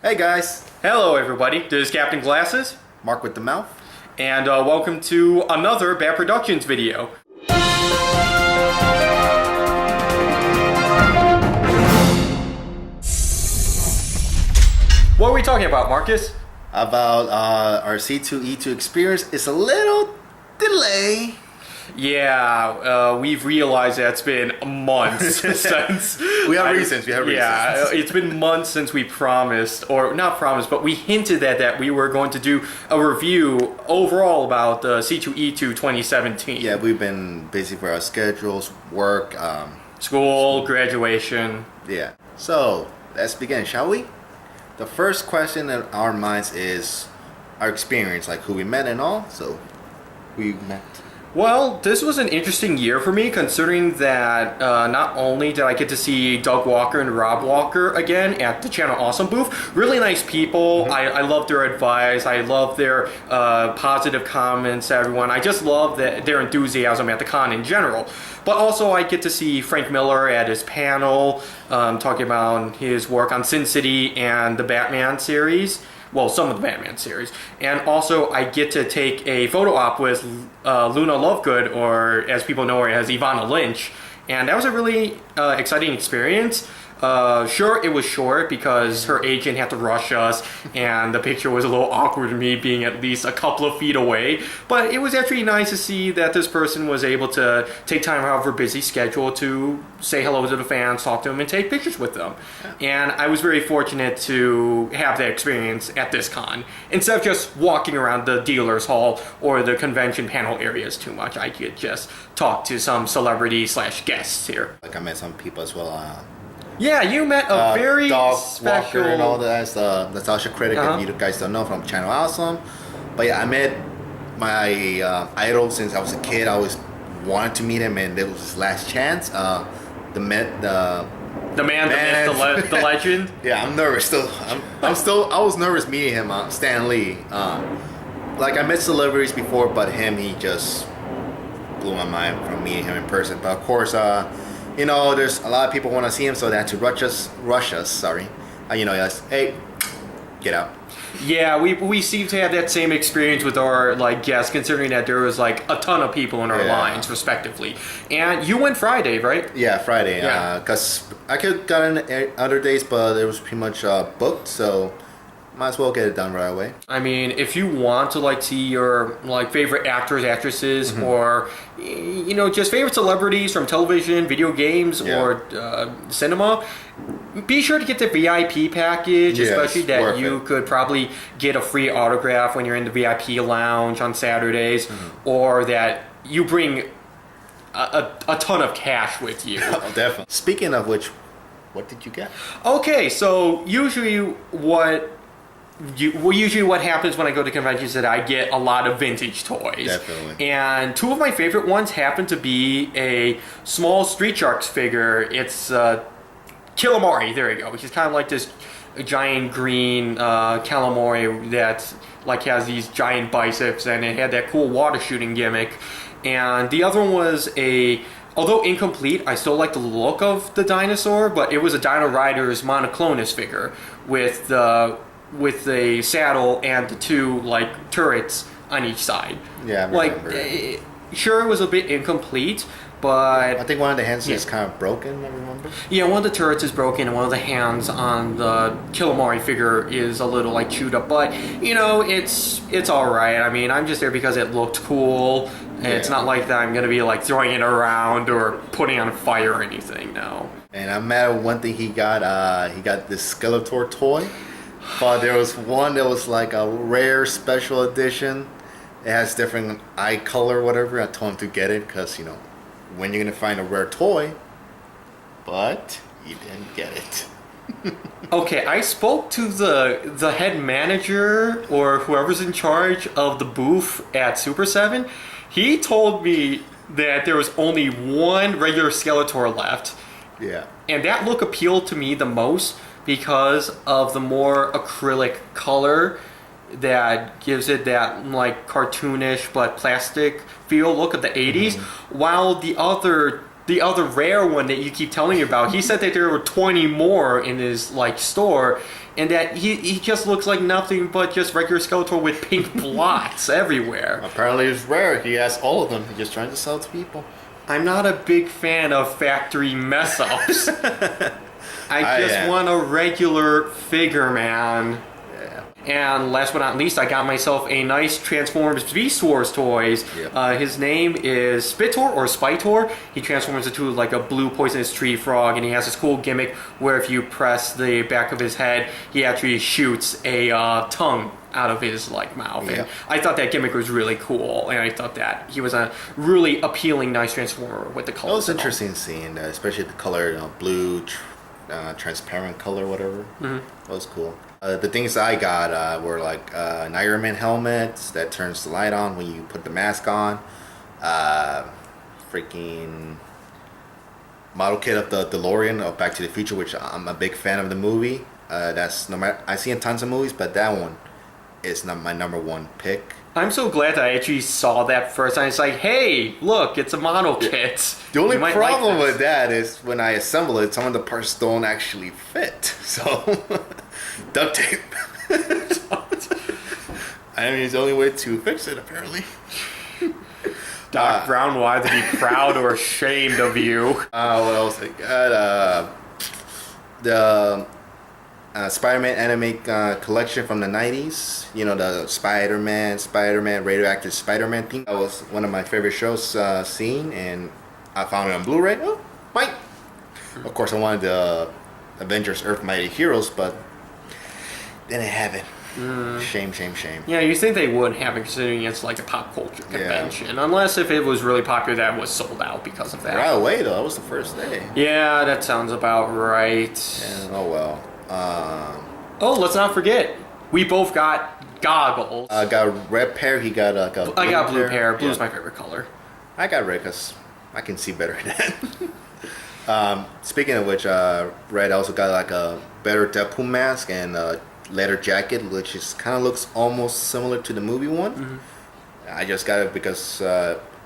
Hey guys, Hello everybody, this is Captain Glasses, Mark with the mouth. and welcome to another Bad Productions video. What are we talking about, Marcus? About our C2E2 experience. It's a little delay. Yeah, we've realized that it's been months since... We have reasons. Yeah, it's been months since we promised, or not promised, but we hinted that we were going to do a review overall about the C2E2 2017. Yeah, we've been busy for our schedules, work, School, graduation. yeah. So, let's begin, shall we? The first question in our minds is our experience, like who we met and all. So, we met. Well, this was an interesting year for me, considering that not only did I get to see Doug Walker and Rob Walker again at the Channel Awesome booth, really nice people. Mm-hmm. I love their advice. I love their positive comments to everyone. I just love their enthusiasm at the con in general. But also I get to see Frank Miller at his panel talking about his work on Sin City and the Batman series. Well, some of the Batman series. And also, I get to take a photo op with Luna Lovegood, or as people know her as Ivana Lynch. And that was a really exciting experience. Sure, it was short because her agent had to rush us, and the picture was a little awkward to me being at least a couple of feet away. But it was actually nice to see that this person was able to take time out of her busy schedule to say hello to the fans, talk to them, and take pictures with them. And I was very fortunate to have that experience at this con. Instead of just walking around the dealer's hall or the convention panel areas too much, I could just talk to some celebrity/guests here. Like I met some people as well. Yeah, you met a very Dog special... Walker and all that. That's the Sasha critic, if you guys don't know, from Channel Awesome. But yeah, I met my idol since I was a kid. I always wanted to meet him, and it was his last chance. The man, the myth, the legend. Yeah, I'm nervous still. I was nervous meeting him, Stan Lee. Like I met celebrities before, but he just blew my mind from meeting him in person. But of course, you know, there's a lot of people want to see him, so they had to rush us. Sorry, you know, yes. Hey, get out. Yeah, we seem to have that same experience with our guests, considering that there was a ton of people in our lines, respectively. And you went Friday, right? Yeah, Friday. Yeah. Because I could have gotten other days, but it was pretty much booked, so might as well get it done right away. I mean, if you want to see your favorite actors, actresses, or you know, just favorite celebrities from television, video games, or cinema, be sure to get the VIP package, especially that you could probably get a free autograph when you're in the VIP lounge on Saturdays, or that you bring a ton of cash with you. Oh, definitely. Speaking of which, what did you get? Okay, so usually what happens when I go to conventions is that I get a lot of vintage toys. Definitely. And two of my favorite ones happen to be a small Street Sharks figure. It's Calamari, there you go, which is kind of like this giant green calamari that has these giant biceps, and it had that cool water shooting gimmick. And the other one was although incomplete, I still like the look of the dinosaur, but it was a Dino Riders monoclonus figure with the saddle and the two turrets on each side. Yeah, I remember. Sure, it was a bit incomplete, but I think one of the hands is kind of broken, I remember. Yeah, one of the turrets is broken, and one of the hands on the Calamari figure is a little chewed up. But you know, it's all right. I mean, I'm just there because it looked cool. And it's not like that I'm gonna be throwing it around or putting on fire or anything. No. And I'm mad at one thing he got. He got this Skeletor toy. But there was one that was a rare special edition. It has different eye color, whatever. I told him to get it because, you know, when you're going to find a rare toy, but you didn't get it. Okay, I spoke to the head manager or whoever's in charge of the booth at Super 7. He told me that there was only one regular Skeletor left. Yeah. And that look appealed to me the most because of the more acrylic color that gives it that cartoonish but plastic feel look of the 80s, while the other rare one that you keep telling me about, he said that there were 20 more in his store, and that he just looks like nothing but just regular Skeletor with pink blots everywhere. Apparently it's rare. He has all of them. He's just trying to sell to people. I'm not a big fan of factory mess-ups. I just want a regular figure, man. Yeah. And last but not least, I got myself a nice Transformers Beast Wars toys. Yep. His name is Spitor or Spitor. He transforms into like a blue poisonous tree frog, and he has this cool gimmick where if you press the back of his head, he actually shoots a tongue out of his like mouth. Yep. And I thought that gimmick was really cool, and I thought that he was a really appealing, nice Transformer with the colors. It was interesting seeing that, especially the color, blue, transparent color, whatever. That was cool. The things I got were like an Iron Man helmet that turns the light on when you put the mask on. Freaking model kit of the DeLorean of Back to the Future, which I'm a big fan of the movie. That's no matter, I see in tons of movies, but that one is not my number one pick. I'm so glad that I actually saw that first time. It's like, hey, look, it's a model kit. The only problem with that is when I assemble it, some of the parts don't actually fit. So, duct tape. I mean, it's the only way to fix it, apparently. Doc Brown will either be proud or ashamed of you. What else I got? The Spider-Man anime collection from the 90s. You know, the Spider-Man, radioactive Spider-Man theme. That was one of my favorite shows seen, and I found it on Blu-ray. Oh, Mike. Of course, I wanted the Avengers Earth Mighty Heroes, but didn't have it. Shame. Yeah, you think they would have it, considering it's like a pop culture convention. Yeah. Unless if it was really popular, that was sold out because of that. Right away, though. That was the first day. Yeah, that sounds about right. Yeah, oh well. Oh, let's not forget, we both got goggles. I got a red pair. He got a blue I got blue pair. Blue's my favorite color. I got red because I can see better than that. Speaking of which, red also got like a better Deadpool mask and a leather jacket, which is kind of looks almost similar to the movie one. I just got it because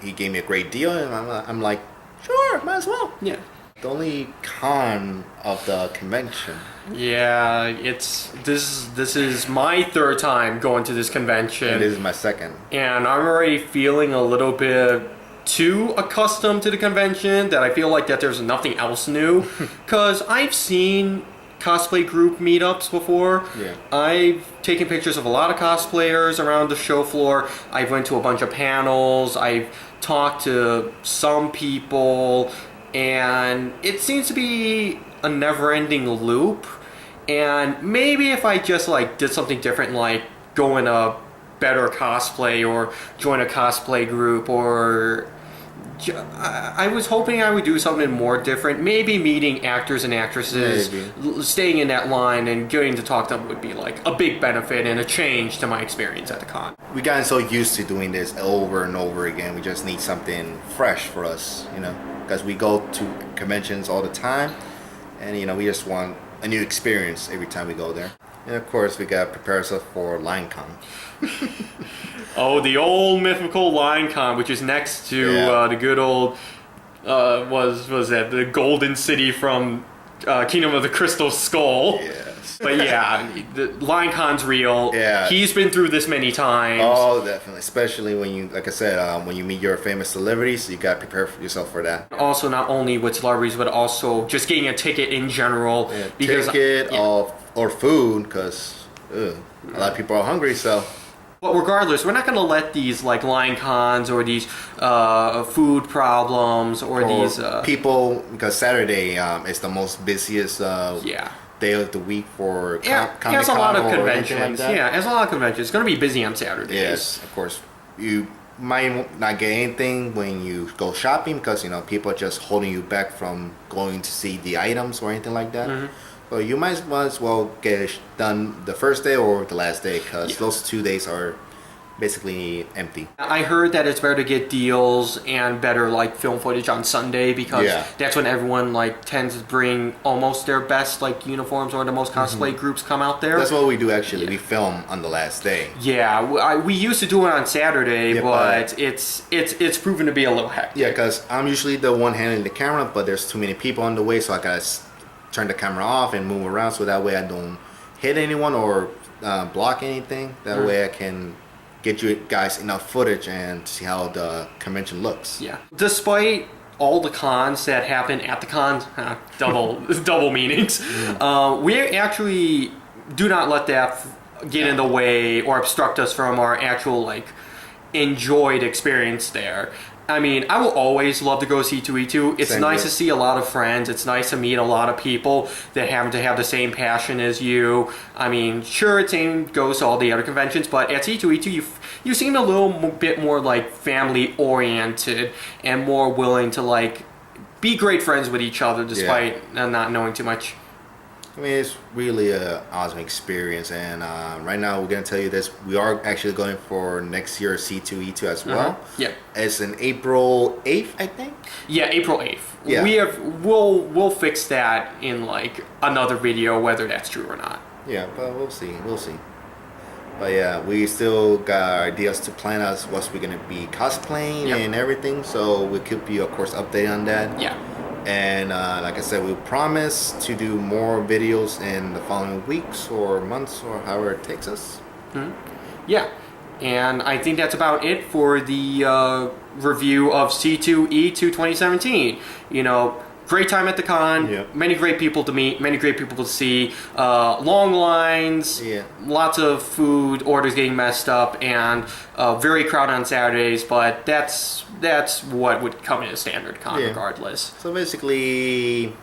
he gave me a great deal, and I'm like, sure, might as well. Yeah. The only con of the convention. Yeah, it's this is my third time going to this convention. And this is my second. And I'm already feeling a little bit too accustomed to the convention that I feel like that there's nothing else new. Because I've seen cosplay group meetups before. Yeah. I've taken pictures of a lot of cosplayers around the show floor. I've went to a bunch of panels. I've talked to some people. And it seems to be a never-ending loop. And maybe if I just like did something different, like go in a better cosplay or join a cosplay group, or I was hoping I would do something more different. Maybe meeting actors and actresses, staying in that line and getting to talk to them would be like a big benefit and a change to my experience at the con. We gotten so used to doing this over and over again. We just need something fresh for us, you know, because we go to conventions all the time, and you know, we just want a new experience every time we go there. And of course, we got to prepare ourselves for LineCon. Oh, the old mythical LineCon, which is next to the good old was that the Golden City from Kingdom of the Crystal Skull. Yes. But yeah, the LineCon's real. Yeah. He's been through this many times. Oh, definitely. Especially when you, like I said, when you meet your famous celebrities, you got to prepare yourself for that. Also, not only with celebrities, but also just getting a ticket in general. Yeah, ticket or food, because a lot of people are hungry, so. But regardless, we're not going to let these like LineCons or these food problems or these people, because Saturday is the most busiest day of the week for Comic-Con. It has a lot of conventions. Like it has a lot of conventions. It's going to be busy on Saturdays. Yes, of course. You might not get anything when you go shopping because, you know, people are just holding you back from going to see the items or anything like that. So you might as well get it done the first day or the last day, because those 2 days are basically empty. I heard that it's better to get deals and better like film footage on Sunday, because that's when everyone like tends to bring almost their best like uniforms, or the most cosplay groups come out there. That's what we do actually. We film on the last day. Yeah, we used to do it on Saturday, but it's proven to be a little hectic. Yeah, because I'm usually the one handling the camera, but there's too many people on the way, so I gotta turn the camera off and move around, so that way I don't hit anyone or block anything. That way I can get you guys enough footage and see how the convention looks. Yeah. Despite all the cons that happen at the cons, double meanings, we actually do not let that get in the way or obstruct us from our actual like enjoyed experience there. I mean, I will always love to go C2E2. It's nice to see a lot of friends. It's nice to meet a lot of people that happen to have the same passion as you. I mean, sure, it same goes to all the other conventions, but at C2E2, you seem a little bit more like family oriented and more willing to like be great friends with each other despite not knowing too much. I mean, it's really an awesome experience, and right now we're going to tell you this. We are actually going for next year C2E2 as well. Yeah. It's in April 8th, I think? Yeah, April 8th. Yeah. We'll fix that in like another video, whether that's true or not. Yeah, but we'll see. But yeah, we still got ideas to plan as what we're going to be cosplaying and everything, so we'll keep you, of course, updated on that. Yeah. And like I said, we promise to do more videos in the following weeks or months or however it takes us. Yeah, and I think that's about it for the review of C2E2 2017. You know, great time at the con, many great people to meet, many great people to see, long lines, lots of food orders getting messed up, and very crowded on Saturdays, but that's what would come in a standard con regardless. So basically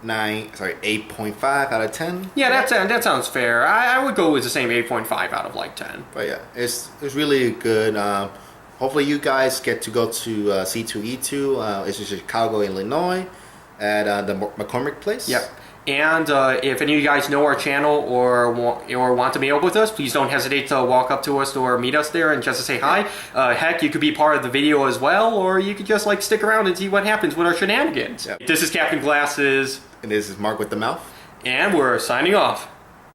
8.5 out of 10. Yeah, that sounds fair. I would go with the same 8.5 out of like 10. But yeah, it's really good. Hopefully you guys get to go to C2E2. It's in Chicago, Illinois, at the McCormick Place. Yep. And if any of you guys know our channel or want to meet up with us, please don't hesitate to walk up to us or meet us there and just to say hi. Heck, you could be part of the video as well, or you could just like stick around and see what happens with our shenanigans. This is Captain Glasses. And this is Mark with the Mouth. And we're signing off.